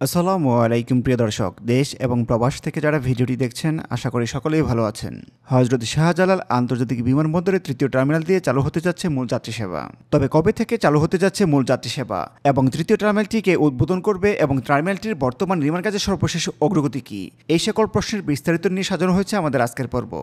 আসসালামু আলাইকুম প্রিয় দর্শক, দেশ এবং প্রবাস থেকে যারা ভিডিওটি দেখছেন আশা করি সকলেই ভালো আছেন। হযরত শাহজালাল আন্তর্জাতিক বিমানবন্দরের তৃতীয় টার্মিনাল দিয়ে চালু হতে যাচ্ছে মূল যাত্রী সেবা। তবে কবে থেকে চালু হতে যাচ্ছে মূল যাত্রী সেবা এবং তৃতীয় টার্মিনালটিকে উদ্বোধন করবে এবং টার্মিনালটির বর্তমান নির্মাণ কাজের সর্বশেষ অগ্রগতি কী, এই সকল প্রশ্নের বিস্তারিত নিয়ে সাজানো হয়েছে আমাদের আজকের পর্ব।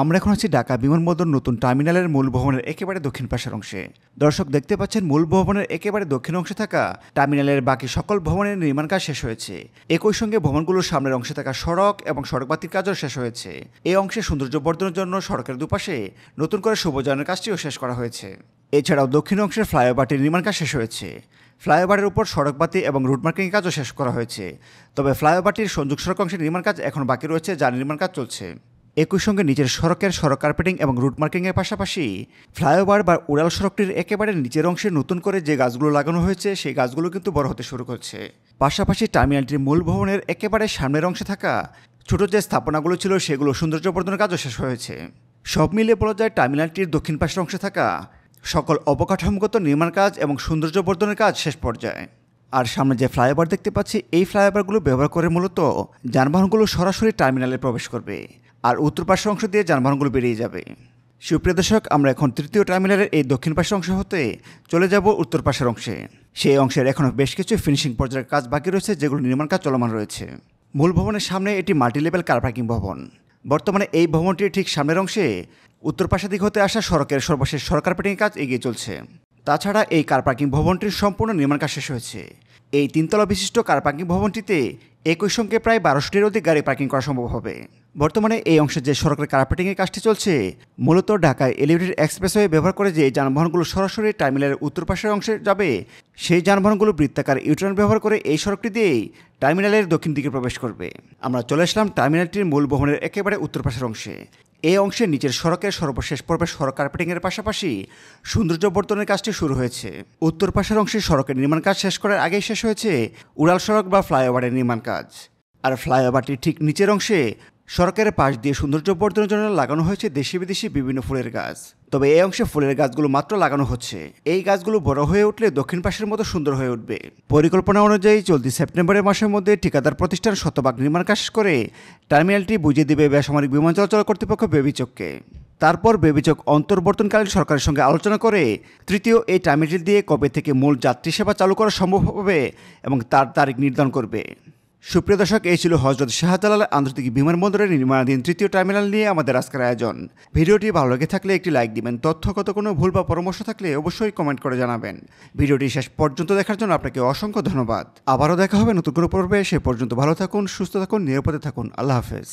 আমরা এখন আছি ঢাকা বিমানবন্দর নতুন টার্মিনালের মূল ভবনের একেবারে দক্ষিণ পাশের অংশে। দর্শক দেখতে পাচ্ছেন মূল ভবনের একেবারে দক্ষিণ অংশে থাকা টার্মিনালের বাকি সকল ভবনের নির্মাণ কাজ শেষ হয়েছে। একই সঙ্গে ভবনগুলোর সামনের অংশে থাকা সড়ক এবং সড়কবাতির কাজও শেষ হয়েছে। এই অংশে সৌন্দর্য বর্ধনের জন্য সড়কের দুপাশে নতুন করে সবুজায়নের কাজটিও শেষ করা হয়েছে। এছাড়াও দক্ষিণ অংশের ফ্লাইওভারটির নির্মাণ কাজ শেষ হয়েছে। ফ্লাইওভারের উপর সড়কবাতি এবং রুট মার্কিং কাজও শেষ করা হয়েছে। তবে ফ্লাইওভারটির সংযোগ সড়ক অংশের নির্মাণ কাজ এখন বাকি রয়েছে, যার নির্মাণ কাজ চলছে। একই সঙ্গে নিচের সড়কের সড়ক কার্পেটিং এবং রুট মার্কিংয়ের পাশাপাশি ফ্লাইওভার বা উড়াল সড়কটির একেবারে নিচের অংশে নতুন করে যে গাছগুলো লাগানো হয়েছে সেই গাছগুলো কিন্তু বড় হতে শুরু করছে। পাশাপাশি টার্মিনালটির মূল ভবনের একেবারে সামনের অংশে থাকা ছোট যে স্থাপনাগুলো ছিল সেগুলো সৌন্দর্যবর্ধনের কাজও শেষ হয়েছে। সব মিলিয়ে বলা যায় টার্মিনালটির দক্ষিণ পাশের অংশে থাকা সকল অবকাঠামোগত নির্মাণ কাজ এবং সৌন্দর্যবর্ধনের কাজ শেষ পর্যায়ে। আর সামনে যে ফ্লাইওভার দেখতে পাচ্ছি, এই ফ্লাইওভারগুলো ব্যবহার করে মূলত যানবাহনগুলো সরাসরি টার্মিনালে প্রবেশ করবে আর উত্তর পাশের অংশ দিয়ে যানবাহনগুলো বেরিয়ে যাবে। সুপ্রিয় দর্শক, আমরা এখন তৃতীয় টার্মিনালের এই দক্ষিণ পাশের অংশ হতে চলে যাব উত্তর পাশের অংশে। সেই অংশের এখনও বেশ কিছু ফিনিশিং পর্যায়ের কাজ বাকি রয়েছে, যেগুলো নির্মাণ কাজ চলমান রয়েছে। মূল ভবনের সামনে এটি মাল্টি লেভেল কার পার্কিং ভবন। বর্তমানে এই ভবনটির ঠিক সামনের অংশে উত্তর পাশের দিক হতে আসা সড়কের সর্বশেষ সড়ক কার্পেটিংয়ের কাজ এগিয়ে চলছে। তাছাড়া এই কার পার্কিং ভবনটির সম্পূর্ণ নির্মাণ কাজ শেষ হয়েছে। এই তিনতলা বিশিষ্ট কার পার্কিং ভবনটিতে একই সঙ্গে প্রায় 1200টির অধিক গাড়ি পার্কিং করা সম্ভব হবে। বর্তমানে এই অংশে যে সড়কের কার্পেটিংয়ের কাজটি চলছে মূলত ঢাকায় এলিভেটেড এক্সপ্রেসওয়ে ব্যবহার করে যে যানবাহনগুলো সরাসরি টার্মিনালের উত্তর পাশের অংশে যাবে, সেই যানবাহনগুলো বৃত্তাকার ইউটার্ন ব্যবহার করে এই সড়কটি দিয়েই টার্মিনালের দক্ষিণ দিকে প্রবেশ করবে। আমরা চলে আসলাম টার্মিনালটির মূল ভবনের একেবারে উত্তর পাশের অংশে। এই অংশে নিচের সড়কের সর্বশেষ পর্বে সড়ক কার্পেটিংয়ের পাশাপাশি সৌন্দর্যবর্ধনের কাজটি শুরু হয়েছে। উত্তর পাশের অংশে সড়কের নির্মাণ কাজ শেষ করার আগেই শেষ হয়েছে উড়াল সড়ক বা ফ্লাইওভারের নির্মাণ কাজ। আর ফ্লাইওভারটির ঠিক নিচের অংশে সড়কের পাশ দিয়ে সৌন্দর্যবর্ধনের জন্য লাগানো হয়েছে দেশি বিদেশি বিভিন্ন ফুলের গাছ। তবে এই অংশে ফুলের গাছগুলো মাত্র লাগানো হচ্ছে। এই গাছগুলো বড় হয়ে উঠলে দক্ষিণ পাশের মতো সুন্দর হয়ে উঠবে। পরিকল্পনা অনুযায়ী চলতি সেপ্টেম্বরের মাসের মধ্যে ঠিকাদার প্রতিষ্ঠান শতভাগ নির্মাণ কাজ করে টার্মিনালটি বুঝিয়ে দেবে বেসামরিক বিমান চলাচল কর্তৃপক্ষ বেবিচককে। তারপর বেবিচক অন্তর্বর্তনকালীন সরকারের সঙ্গে আলোচনা করে তৃতীয় এই টার্মিনাল দিয়ে কবে থেকে মূল যাত্রী সেবা চালু করা সম্ভব হবে এবং তার তারিখ নির্ধারণ করবে। সুপ্রিয় দর্শক, এই ছিল হযরত শাহজালাল আন্তর্জাতিক বিমানবন্দরের নির্মাণাধীন তৃতীয় টার্মিনাল নিয়ে আমাদের আজকের আয়োজন। ভিডিওটি ভালো লেগে থাকলে একটি লাইক দিবেন। তথ্যগত কোনো ভুল বা পরামর্শ থাকলে অবশ্যই কমেন্ট করে জানাবেন। ভিডিওটি শেষ পর্যন্ত দেখার জন্য আপনাকে অসংখ্য ধন্যবাদ। আবারও দেখা হবে নতুন কোনো পর্বে। সে পর্যন্ত ভালো থাকুন, সুস্থ থাকুন, নিরাপদে থাকুন। আল্লাহ হাফেজ।